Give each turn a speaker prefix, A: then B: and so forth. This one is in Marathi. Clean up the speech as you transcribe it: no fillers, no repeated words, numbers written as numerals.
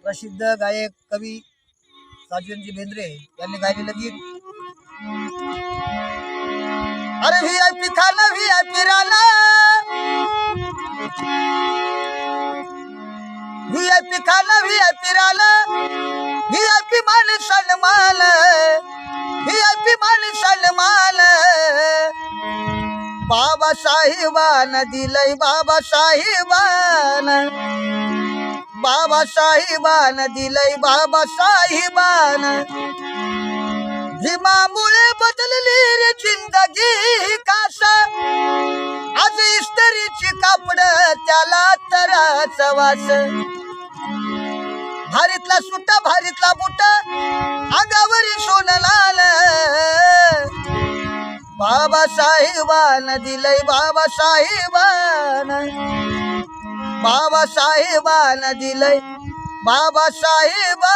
A: प्रसिद्ध गायक कवी साजनजी बेंद्रे यांनी गायलेलं गीत. अरे VIP खाना VIP राला, VIP खाना VIP राला, VIP मान सन्मान, VIP मान सन्मान. बाबासाहेबान दिलंय, बाबासाहेबान, बाबासाहेबान दिलंय, बाबासाहेबान. भीमामुळे बदलली रे जिंदगी कास, आज इस्त्रीची कापड त्याला तराच वास. भारीतला सुट्टा भारीतला बुट अंगावरी सोन लाल, बाबासाहेबान दिलंय, बाबासाहेबान, बाबासाहेबान दिलंय, बाबासाहेबान.